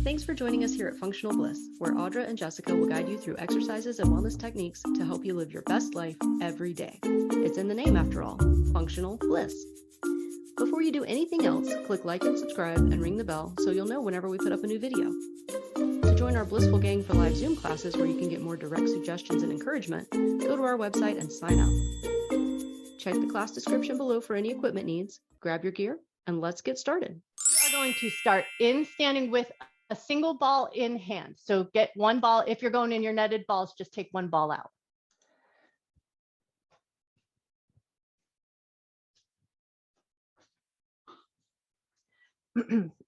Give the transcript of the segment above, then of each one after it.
Thanks for joining us here at Functional Bliss, where Audra and Jessica will guide you through exercises and wellness techniques to help you live your best life every day. It's in the name after all, Functional Bliss. Before you do anything else, click like and subscribe and ring the bell so you'll know whenever we put up a new video. To join our Blissful Gang for live Zoom classes where you can get more direct suggestions and encouragement, go to our website and sign up. Check the class description below for any equipment needs, grab your gear, and let's get started. We are going to start in standing with a single ball in hand. So get one ball. If you're going in your netted balls, just take one ball out.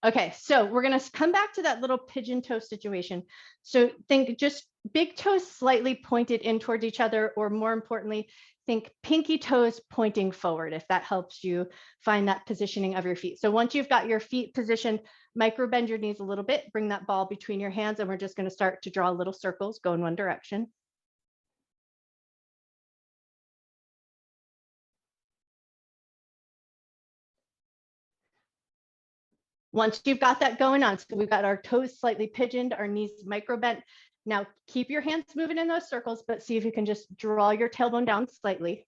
Okay, so we're going to come back to that little pigeon toe situation. So think just big toes slightly pointed in towards each other, or more importantly, think pinky toes pointing forward, if that helps you find that positioning of your feet. So once you've got your feet positioned, micro bend your knees a little bit, bring that ball between your hands, and we're just going to start to draw little circles, go in one direction. Once you've got that going on, so we've got our toes slightly pigeoned, our knees micro bent. Now keep your hands moving in those circles, but see if you can just draw your tailbone down slightly.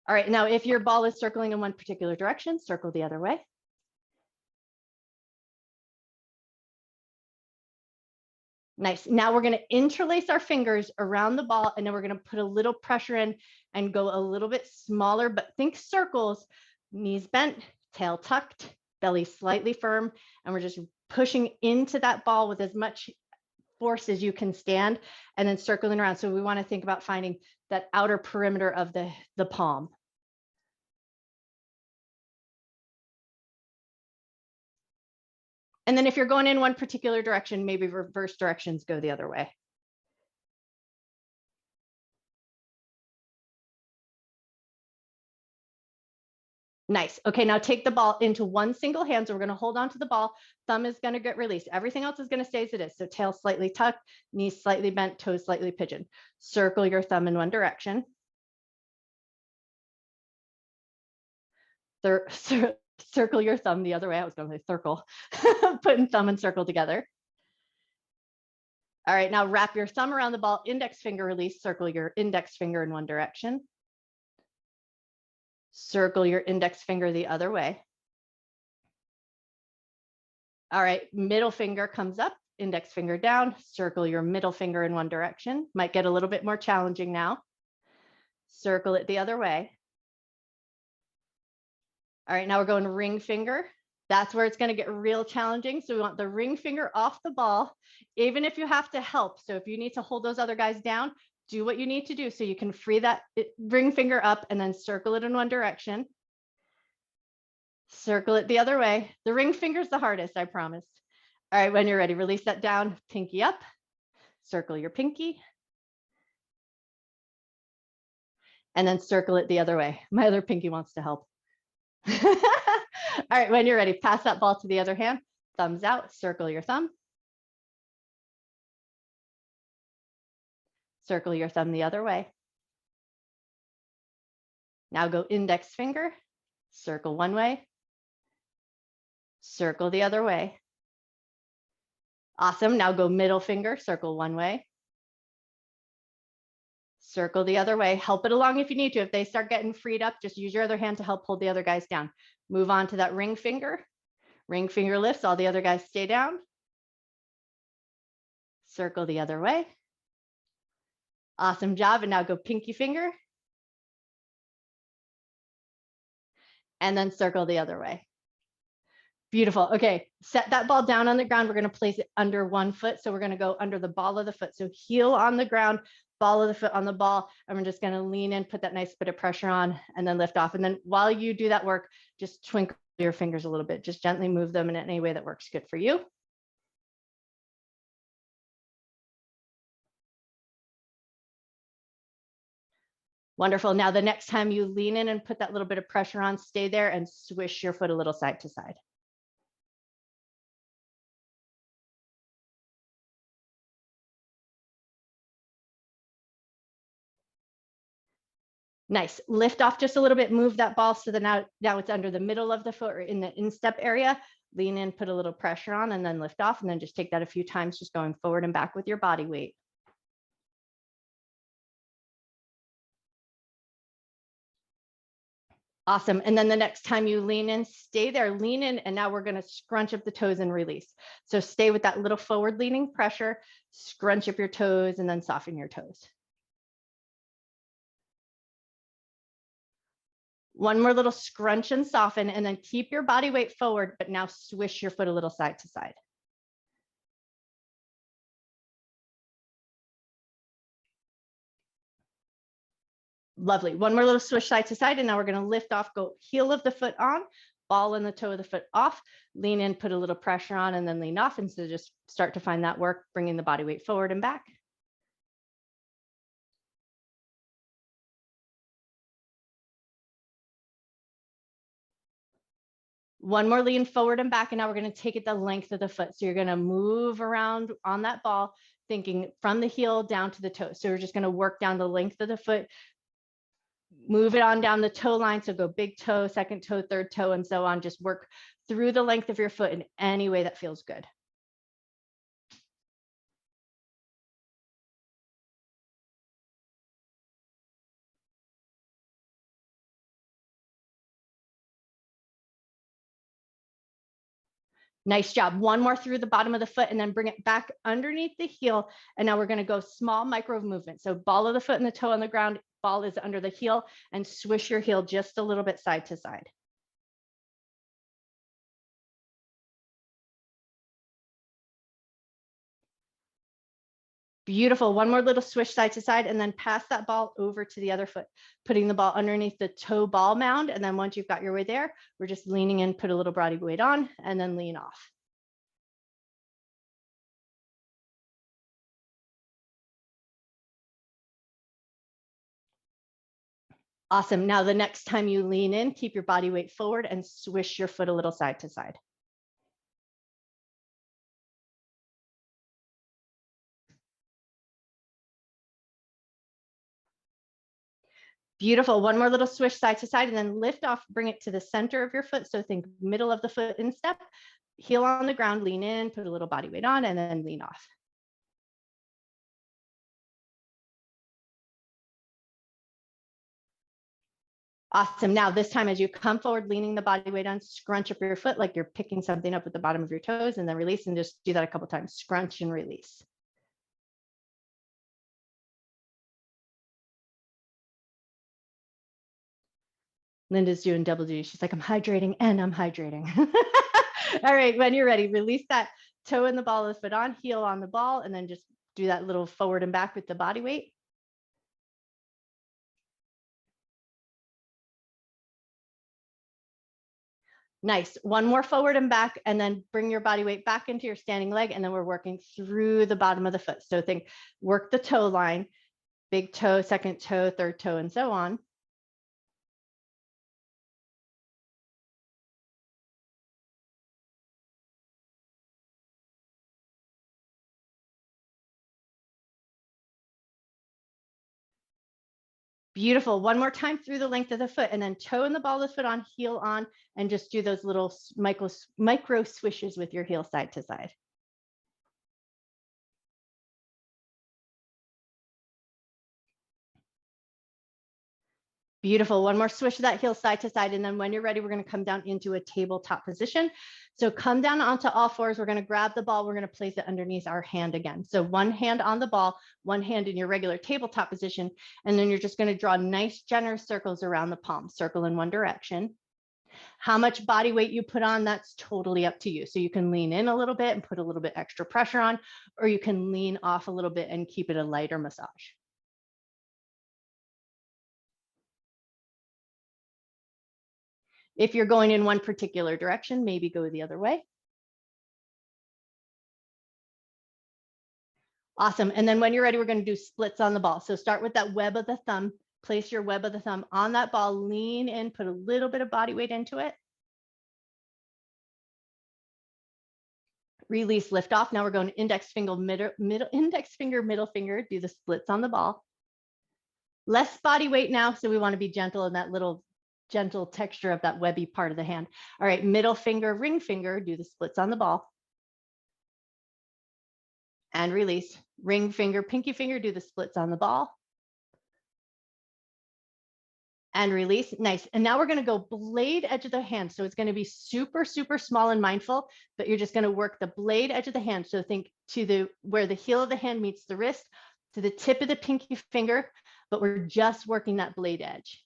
All right, now if your ball is circling in one particular direction, circle the other way. Nice. Now we're going to interlace our fingers around the ball, and then we're going to put a little pressure in and go a little bit smaller, but think circles, knees bent, tail tucked, belly slightly firm, and we're just pushing into that ball with as much force as you can stand, and then circling around. So we want to think about finding that outer perimeter of the palm. And then if you're going in one particular direction, maybe reverse directions, go the other way. Nice. Okay, now take the ball into one single hand. So we're going to hold on to the ball. Thumb is going to get released. Everything else is going to stay as it is. So tail slightly tucked, knees slightly bent, toes slightly pigeoned. Circle your thumb in one direction. Circle your thumb the other way. I was going to say circle. Putting thumb and circle together. All right, now wrap your thumb around the ball, index finger release, circle your index finger in one direction. Circle your index finger the other way. All right, middle finger comes up, index finger down, circle your middle finger in one direction. Might get a little bit more challenging now. Circle it the other way. All right, now we're going ring finger. That's where it's going to get real challenging. So we want the ring finger off the ball, even if you have to help. So if you need to hold those other guys down, do what you need to do so you can free that ring finger up and then circle it in one direction. Circle it the other way. The ring finger is the hardest, I promise. All right, when you're ready, release that down, pinky up, circle your pinky, and then circle it the other way. My other pinky wants to help. All right, when you're ready, pass that ball to the other hand, thumbs out, circle your thumb. Circle your thumb the other way. Now go index finger, circle one way, circle the other way. Awesome, now go middle finger, circle one way, circle the other way. Help it along if you need to. If they start getting freed up, just use your other hand to help hold the other guys down. Move on to that ring finger lifts, all the other guys stay down. Circle the other way. Awesome job, and now go pinky finger. And then circle the other way. Beautiful. Okay, set that ball down on the ground. We're going to place it under one foot. So we're going to go under the ball of the foot. So heel on the ground, ball of the foot on the ball. And we're just going to lean in, put that nice bit of pressure on, and then lift off. And then while you do that work, just twinkle your fingers a little bit. Just gently move them in any way that works good for you. Wonderful. Now, the next time you lean in and put that little bit of pressure on, stay there and swish your foot a little side to side. Nice. Lift off just a little bit, move that ball so that now it's under the middle of the foot or in the instep area. Lean in, put a little pressure on, and then lift off, and then just take that a few times, just going forward and back with your body weight. Awesome. And then the next time you lean in, stay there, lean in, and now we're going to scrunch up the toes and release. So stay with that little forward leaning pressure, scrunch up your toes, and then soften your toes. One more little scrunch and soften, and then keep your body weight forward, but now swish your foot a little side to side. Lovely. One more little swish side to side, and now we're going to lift off, go heel of the foot on, ball and the toe of the foot off, lean in, put a little pressure on, and then lean off. And so just start to find that work, bringing the body weight forward and back. One more lean forward and back, and now we're going to take it the length of the foot. So you're going to move around on that ball, thinking from the heel down to the toe. So we're just going to work down the length of the foot, move it on down the toe line. So go big toe, second toe, third toe, and so on. Just work through the length of your foot in any way that feels good. Nice job. One more through the bottom of the foot and then bring it back underneath the heel. And now we're going to go small micro movement. So ball of the foot and the toe on the ground, ball is under the heel, and swish your heel just a little bit side to side. Beautiful. One more little swish side to side, and then pass that ball over to the other foot, putting the ball underneath the toe ball mound. And then once you've got your way there, we're just leaning in, put a little body weight on, and then lean off. Awesome. Now the next time you lean in, keep your body weight forward and swish your foot a little side to side. Beautiful. One more little swish side to side, and then lift off, bring it to the center of your foot. So think middle of the foot instep, heel on the ground, lean in, put a little body weight on, and then lean off. Awesome. Now this time as you come forward, leaning the body weight on, scrunch up your foot like you're picking something up with the bottom of your toes, and then release, and just do that a couple times. Scrunch and release. Linda's doing double duty. She's like, I'm hydrating and I'm hydrating. All right, when you're ready, release that toe and the ball of the foot on, heel on the ball, and then just do that little forward and back with the body weight. Nice. One more forward and back, and then bring your body weight back into your standing leg, and then we're working through the bottom of the foot. So think, work the toe line, big toe, second toe, third toe, and so on. Beautiful. One more time through the length of the foot, and then toe and the ball of the foot on, heel on, and just do those little micro swishes with your heel side to side. Beautiful. One more swish of that heel side to side. And then when you're ready, we're going to come down into a tabletop position. So come down onto all fours. We're going to grab the ball. We're going to place it underneath our hand again. So one hand on the ball, one hand in your regular tabletop position. And then you're just going to draw nice, generous circles around the palm. Circle in one direction. How much body weight you put on, that's totally up to you. So you can lean in a little bit and put a little bit extra pressure on, or you can lean off a little bit and keep it a lighter massage. If you're going in one particular direction, maybe go the other way. Awesome. And then when you're ready, we're going to do splits on the ball. So start with that web of the thumb, place your web of the thumb on that ball, lean in, put a little bit of body weight into it. Release, lift off. Now we're going index finger, middle finger, do the splits on the ball. Less body weight now, so we want to be gentle in that little gentle texture of that webby part of the hand. All right, middle finger, ring finger, do the splits on the ball. And release. Ring finger, pinky finger, do the splits on the ball. And release. Nice. And now we're going to go blade edge of the hand. So it's going to be super, super small and mindful, but you're just going to work the blade edge of the hand. So think to where the heel of the hand meets the wrist, to the tip of the pinky finger, but we're just working that blade edge.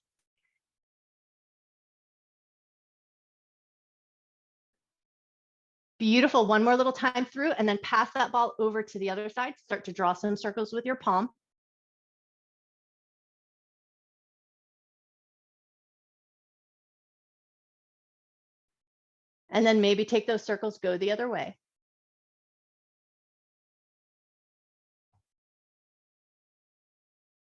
Beautiful. One more little time through, and then pass that ball over to the other side. Start to draw some circles with your palm. And then maybe take those circles, go the other way.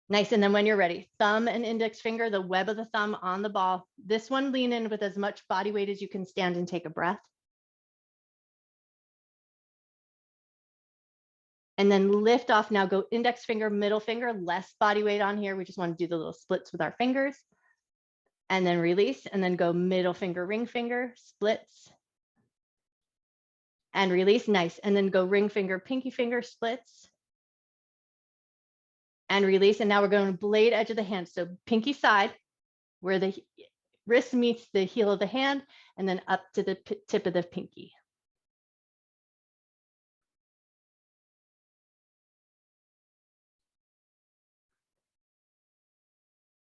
Nice. And then when you're ready, thumb and index finger, the web of the thumb on the ball. This one, lean in with as much body weight as you can stand and take a breath. And then lift off. Now go index finger, middle finger, less body weight on here. We just want to do the little splits with our fingers. And then release, and then go middle finger, ring finger, splits. And release. Nice. And then go ring finger, pinky finger, splits. And release. And now we're going to blade edge of the hand. So pinky side, where the wrist meets the heel of the hand, and then up to the tip of the pinky.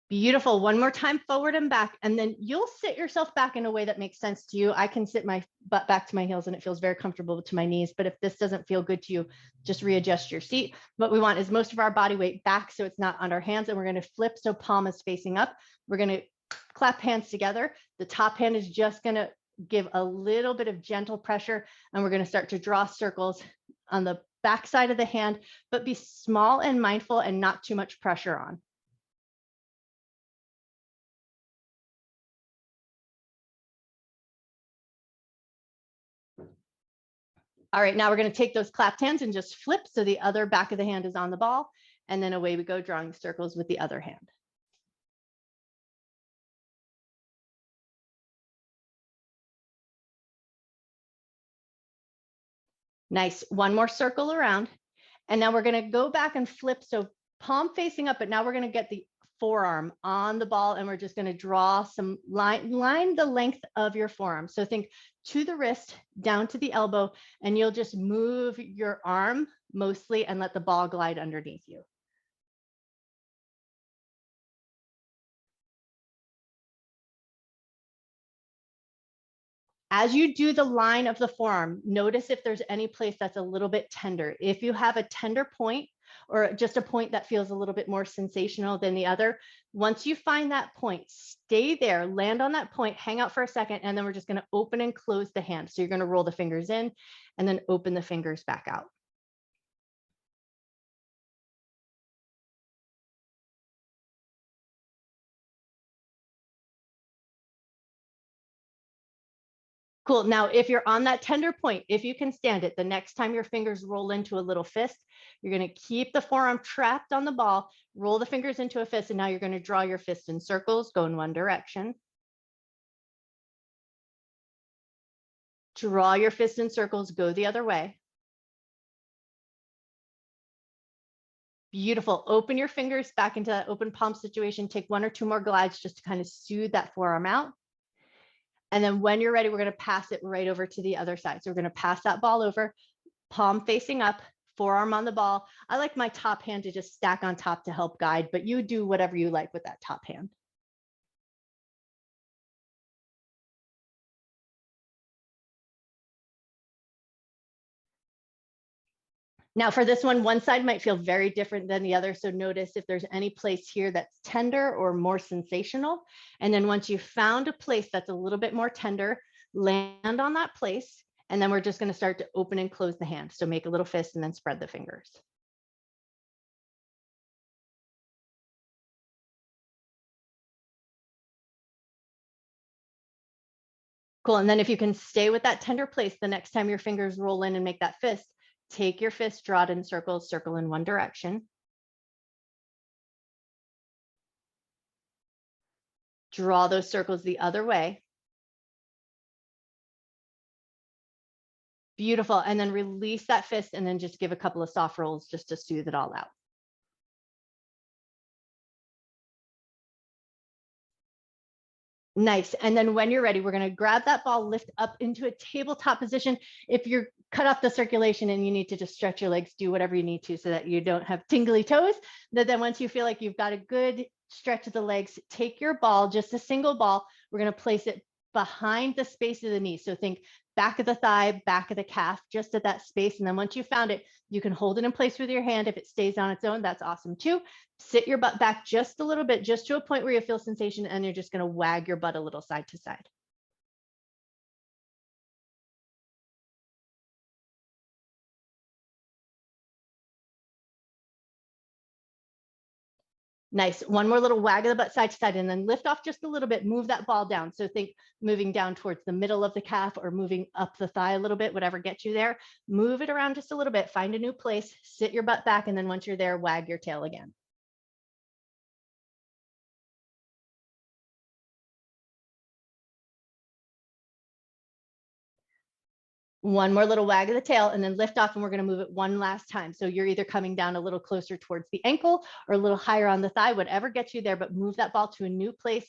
Beautiful. One more time, forward and back. And then you'll sit yourself back in a way that makes sense to you. I can sit my butt back to my heels and it feels very comfortable to my knees. But if this doesn't feel good to you, just readjust your seat. What we want is most of our body weight back so it's not on our hands. And we're going to flip so palm is facing up. We're going to clap hands together. The top hand is just going to give a little bit of gentle pressure. And we're going to start to draw circles on the back side of the hand, but be small and mindful and not too much pressure on. All right, now we're going to take those clapped hands and just flip so the other back of the hand is on the ball, and then away we go, drawing circles with the other hand. Nice. One more circle around, and now we're going to go back and flip, so palm facing up, but now we're going to get the forearm on the ball, and we're just going to draw some line the length of your forearm. So think to the wrist, down to the elbow, and you'll just move your arm mostly and let the ball glide underneath you. As you do the line of the forearm, notice if there's any place that's a little bit tender. If you have a tender point or just a point that feels a little bit more sensational than the other, once you find that point, stay there, land on that point, hang out for a second, and then we're just going to open and close the hand. So you're going to roll the fingers in and then open the fingers back out. Cool. Now, if you're on that tender point, if you can stand it, the next time your fingers roll into a little fist, you're going to keep the forearm trapped on the ball, roll the fingers into a fist, and now you're going to draw your fist in circles, go in one direction. Draw your fist in circles, go the other way. Beautiful. Open your fingers back into that open palm situation. Take one or two more glides just to kind of soothe that forearm out. And then when you're ready, we're going to pass it right over to the other side. So we're going to pass that ball over, palm facing up, forearm on the ball. I like my top hand to just stack on top to help guide, but you do whatever you like with that top hand. Now for this one side might feel very different than the other. So notice if there's any place here that's tender or more sensational. And then once you've found a place that's a little bit more tender, land on that place. And then we're just going to start to open and close the hand. So make a little fist and then spread the fingers. Cool. And then if you can stay with that tender place, the next time your fingers roll in and make that fist, take your fist, draw it in circles, circle in one direction. Draw those circles the other way. Beautiful. And then release that fist and then just give a couple of soft rolls just to soothe it all out. Nice. And then when you're ready, we're going to grab that ball, lift up into a tabletop position. If you're cut off the circulation and you need to just stretch your legs, do whatever you need to so that you don't have tingly toes. But then once you feel like you've got a good stretch of the legs, take your ball, just a single ball. We're going to place it behind the space of the knee. So think back of the thigh, back of the calf, just at that space. And then once you found it, you can hold it in place with your hand. If it stays on its own, that's awesome too. Sit your butt back just a little bit, just to a point where you feel sensation, and you're just going to wag your butt a little side to side. Nice. One more little wag of the butt side to side, and then lift off just a little bit. Move that ball down. So think moving down towards the middle of the calf or moving up the thigh a little bit, whatever gets you there. Move it around just a little bit. Find a new place. Sit your butt back, and then once you're there, wag your tail again. One more little wag of the tail and then lift off, and we're going to move it one last time. So you're either coming down a little closer towards the ankle or a little higher on the thigh, whatever gets you there, but move that ball to a new place.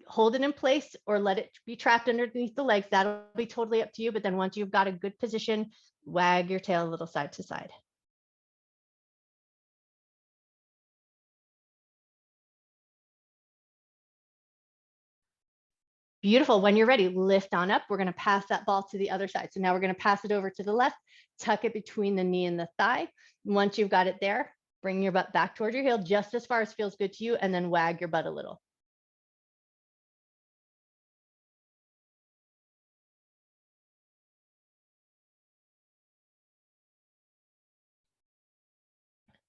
Hold it in place or let it be trapped underneath the legs. That'll be totally up to you. But then once you've got a good position, wag your tail a little side to side. Beautiful. When you're ready, lift on up. We're going to pass that ball to the other side. So now we're going to pass it over to the left, tuck it between the knee and the thigh. Once you've got it there, bring your butt back towards your heel just as far as feels good to you, and then wag your butt a little.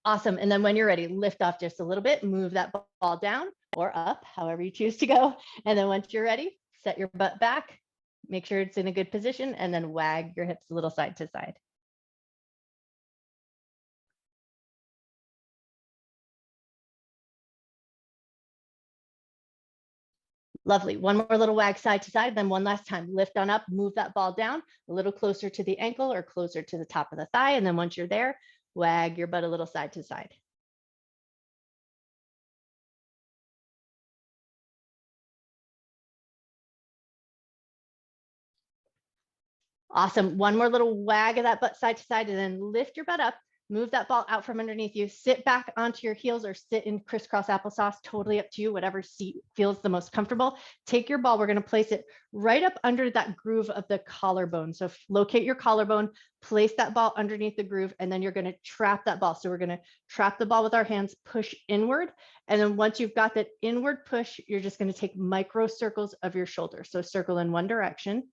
Awesome. And then when you're ready, lift off just a little bit, move that ball down or up, however you choose to go. And then once you're ready, set your butt back, make sure it's in a good position, and then wag your hips a little side to side. Lovely. One more little wag side to side, then one last time. Lift on up, move that ball down a little closer to the ankle or closer to the top of the thigh. And then once you're there, wag your butt a little side to side. Awesome. One more little wag of that butt side to side, and then lift your butt up. Move that ball out from underneath you. Sit back onto your heels or sit in crisscross applesauce. Totally up to you, whatever seat feels the most comfortable. Take your ball. We're going to place it right up under that groove of the collarbone. So locate your collarbone, place that ball underneath the groove, and then you're going to trap that ball. So we're going to trap the ball with our hands, push inward. And then once you've got that inward push, you're just going to take micro circles of your shoulder. So circle in one direction.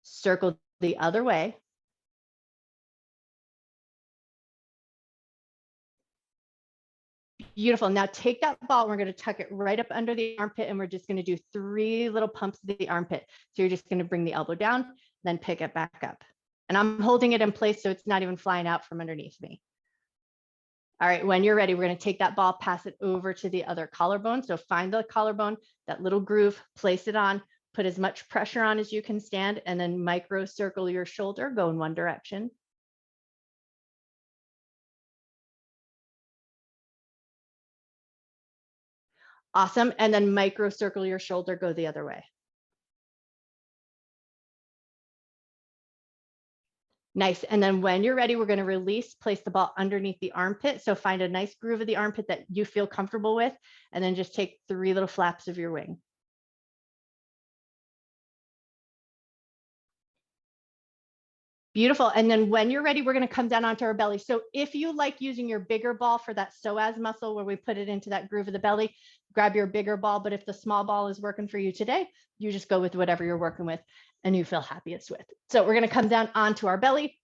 Circle the other way. Beautiful. Now take that ball. We're going to tuck it right up under the armpit, and we're just going to do 3 little pumps of the armpit. So you're just going to bring the elbow down, then pick it back up. And I'm holding it in place so it's not even flying out from underneath me. All right, when you're ready, we're going to take that ball, pass it over to the other collarbone. So find the collarbone, that little groove, place it on, put as much pressure on as you can stand, and then micro circle your shoulder, go in one direction. Awesome. And then micro circle your shoulder, go the other way. Nice. And then when you're ready, we're going to release, place the ball underneath the armpit. So find a nice groove of the armpit that you feel comfortable with, and then just take 3 little flaps of your wing. Beautiful. And then when you're ready, we're going to come down onto our belly. So if you like using your bigger ball for that psoas muscle where we put it into that groove of the belly, grab your bigger ball. But if the small ball is working for you today, you just go with whatever you're working with and you feel happiest with. So we're going to come down onto our belly.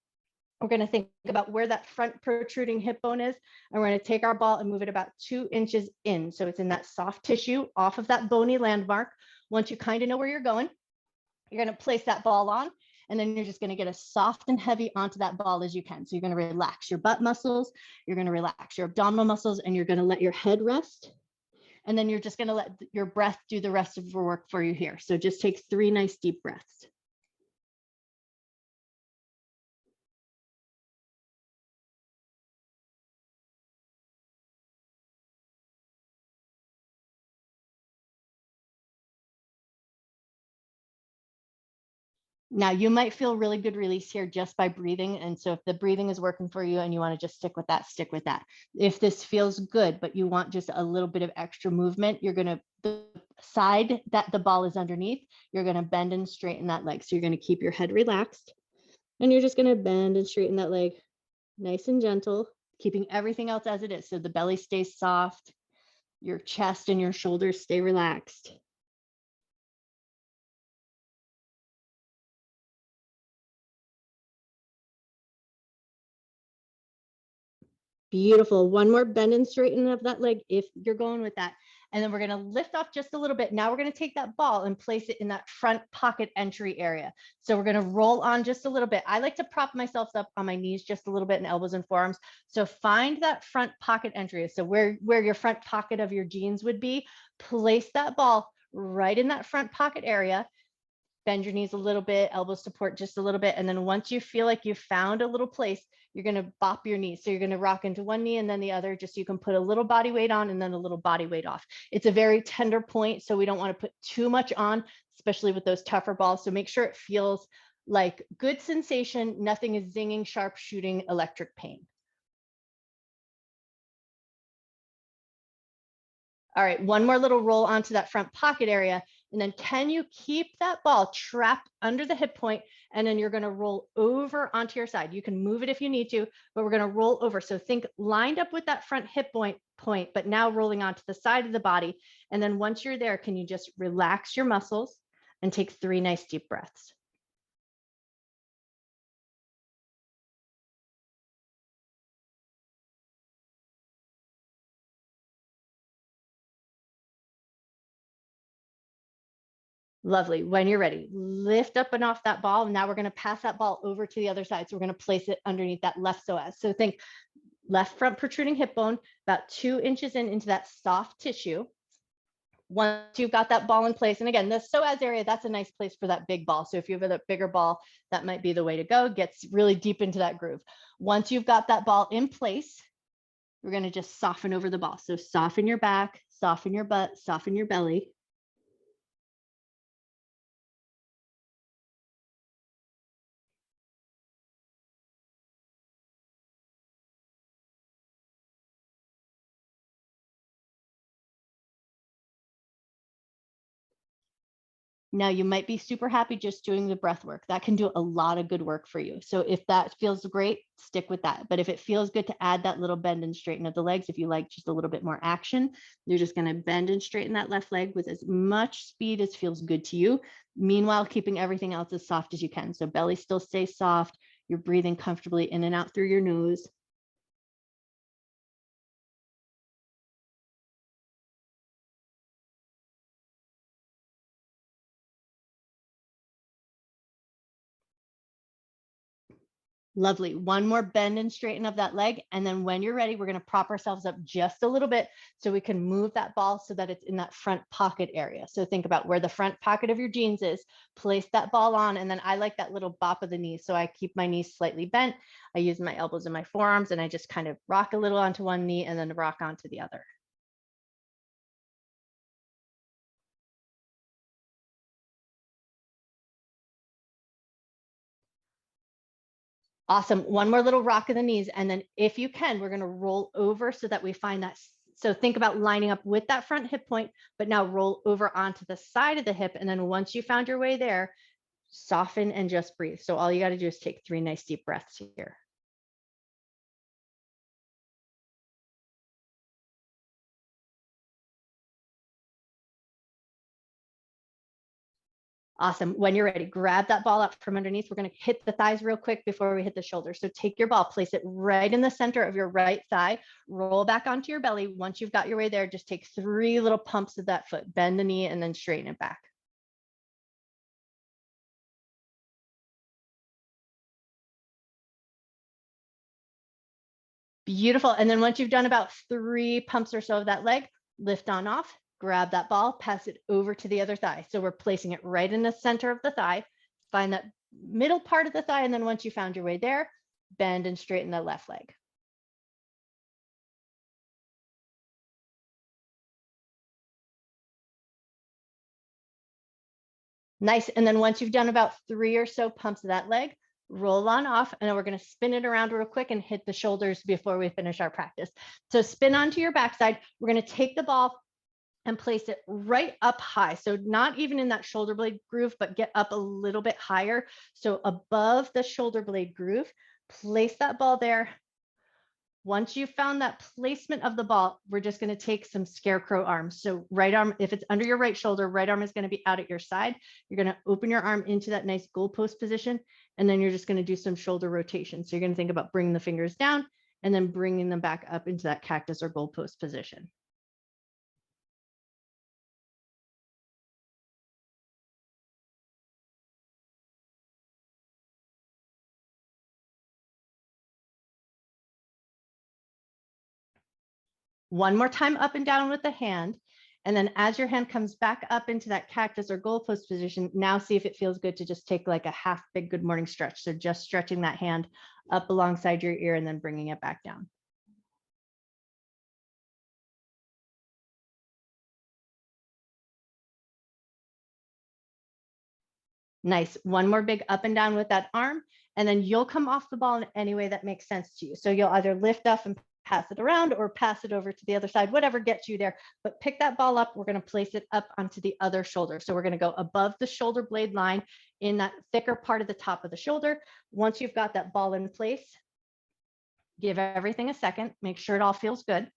We're going to think about where that front protruding hip bone is. And we're going to take our ball and move it about 2 inches in. So it's in that soft tissue off of that bony landmark. Once you kind of know where you're going, you're going to place that ball on. And then you're just going to get as soft and heavy onto that ball as you can. So you're going to relax your butt muscles, you're going to relax your abdominal muscles, and you're going to let your head rest. And then you're just going to let your breath do the rest of the work for you here. So just take 3 nice deep breaths. Now you might feel really good release here just by breathing. And so if the breathing is working for you and you want to just stick with that, stick with that. If this feels good, but you want just a little bit of extra movement, you're going to, the side that the ball is underneath, you're going to bend and straighten that leg. So you're going to keep your head relaxed and you're just going to bend and straighten that leg nice and gentle, keeping everything else as it is. So the belly stays soft, your chest and your shoulders stay relaxed. Beautiful. One more bend and straighten of that leg if you're going with that. And then we're going to lift off just a little bit. Now we're going to take that ball and place it in that front pocket entry area. So we're going to roll on just a little bit. I like to prop myself up on my knees just a little bit and elbows and forearms. So find that front pocket entry. So where your front pocket of your jeans would be, place that ball right in that front pocket area. Bend your knees a little bit, elbow support just a little bit. And then once you feel like you've found a little place, you're going to bop your knees. So you're going to rock into one knee and then the other, just so you can put a little body weight on and then a little body weight off. It's a very tender point, so we don't want to put too much on, especially with those tougher balls. So make sure it feels like good sensation. Nothing is zinging, sharp shooting, electric pain. All right, one more little roll onto that front pocket area. And then can you keep that ball trapped under the hip point? And then you're going to roll over onto your side. You can move it if you need to, but we're going to roll over. So think lined up with that front hip point, but now rolling onto the side of the body. And then once you're there, can you just relax your muscles and take 3 nice deep breaths? Lovely. When you're ready, lift up and off that ball. Now we're going to pass that ball over to the other side. So we're going to place it underneath that left psoas. So think left front protruding hip bone, about 2 inches into that soft tissue. Once you've got that ball in place, and again, the psoas area, that's a nice place for that big ball. So if you have a bigger ball, that might be the way to go. Gets really deep into that groove. Once you've got that ball in place, we're going to just soften over the ball. So soften your back, soften your butt, soften your belly. Now you might be super happy just doing the breath work. That can do a lot of good work for you. So if that feels great, stick with that. But if it feels good to add that little bend and straighten of the legs, if you like just a little bit more action, you're just going to bend and straighten that left leg with as much speed as feels good to you. Meanwhile, keeping everything else as soft as you can. So belly still stays soft. You're breathing comfortably in and out through your nose. Lovely. One more bend and straighten of that leg. And then when you're ready, we're going to prop ourselves up just a little bit so we can move that ball so that it's in that front pocket area. So think about where the front pocket of your jeans is, place that ball on. And then I like that little bop of the knees. So I keep my knees slightly bent. I use my elbows and my forearms, and I just kind of rock a little onto one knee and then rock onto the other. Awesome. One more little rock in the knees. And then if you can, we're going to roll over so that we find that. So think about lining up with that front hip point, but now roll over onto the side of the hip. And then once you found your way there, soften and just breathe. So all you got to do is take 3 nice deep breaths here. Awesome. When you're ready, grab that ball up from underneath. We're going to hit the thighs real quick before we hit the shoulders. So take your ball, place it right in the center of your right thigh, roll back onto your belly. Once you've got your way there, just take 3 little pumps of that foot, bend the knee, and then straighten it back. Beautiful. And then once you've done about 3 pumps or so of that leg, lift on off, grab that ball, pass it over to the other thigh. So we're placing it right in the center of the thigh. Find that middle part of the thigh. And then once you found your way there, bend and straighten the left leg. Nice. And then once you've done about 3 or so pumps of that leg, roll on off, and then we're going to spin it around real quick and hit the shoulders before we finish our practice. So spin onto your backside. We're going to take the ball and place it right up high. So not even in that shoulder blade groove, but get up a little bit higher. So above the shoulder blade groove, place that ball there. Once you've found that placement of the ball, we're just going to take some scarecrow arms. So right arm, if it's under your right shoulder, right arm is going to be out at your side. You're going to open your arm into that nice goalpost position, and then you're just going to do some shoulder rotation. So you're going to think about bringing the fingers down and then bringing them back up into that cactus or goalpost position. One more time up and down with the hand. And then as your hand comes back up into that cactus or goalpost position, now see if it feels good to just take like a half big good morning stretch. So just stretching that hand up alongside your ear and then bringing it back down. Nice. One more big up and down with that arm. And then you'll come off the ball in any way that makes sense to you. So you'll either lift up and pass it around or pass it over to the other side, whatever gets you there. But pick that ball up. We're going to place it up onto the other shoulder. So we're going to go above the shoulder blade line in that thicker part of the top of the shoulder. Once you've got that ball in place, give everything a second. Make sure it all feels good.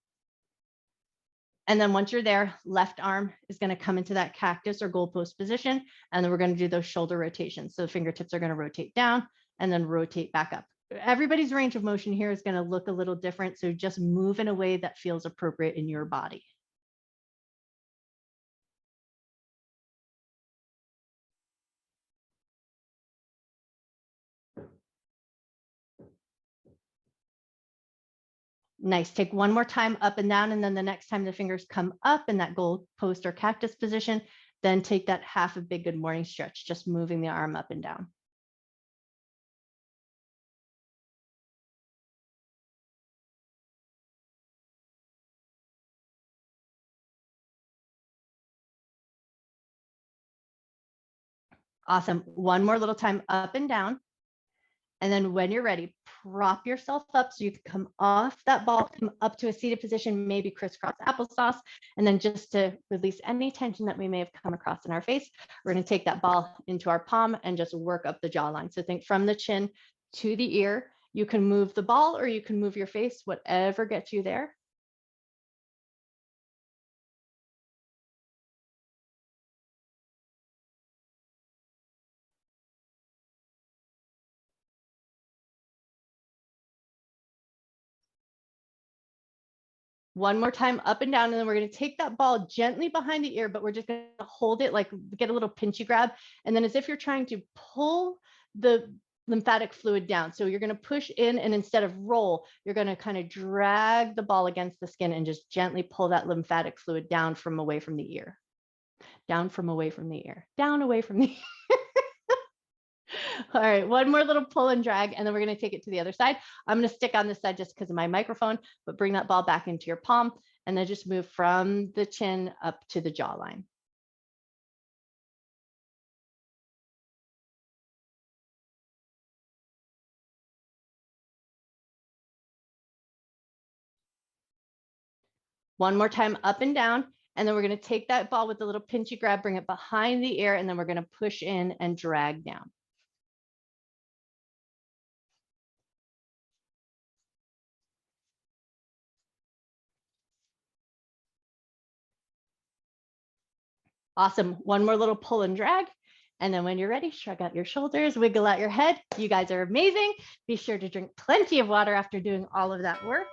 And then once you're there, left arm is going to come into that cactus or goalpost position. And then we're going to do those shoulder rotations. So the fingertips are going to rotate down and then rotate back up. Everybody's range of motion here is going to look a little different. So just move in a way that feels appropriate in your body. Nice. Take one more time up and down. And then the next time the fingers come up in that goalpost or cactus position, then take that half a big good morning stretch, just moving the arm up and down. Awesome. One more little time up and down. And then when you're ready, prop yourself up so you can come off that ball, come up to a seated position, maybe crisscross applesauce. And then just to release any tension that we may have come across in our face, we're going to take that ball into our palm and just work up the jawline. So think from the chin to the ear. You can move the ball or you can move your face, whatever gets you there. One more time up and down, and then we're going to take that ball gently behind the ear, but we're just going to hold it, like get a little pinchy grab. And then as if you're trying to pull the lymphatic fluid down. So you're going to push in, and instead of roll, you're going to kind of drag the ball against the skin and just gently pull that lymphatic fluid down from away from the ear. Down from away from the ear. Down away from the ear. All right, one more little pull and drag, and then we're going to take it to the other side. I'm going to stick on this side just because of my microphone, but bring that ball back into your palm, and then just move from the chin up to the jawline. One more time up and down, and then we're going to take that ball with a little pinchy grab, bring it behind the ear, and then we're going to push in and drag down. Awesome. One more little pull and drag. And then when you're ready, shrug out your shoulders, wiggle out your head. You guys are amazing. Be sure to drink plenty of water after doing all of that work.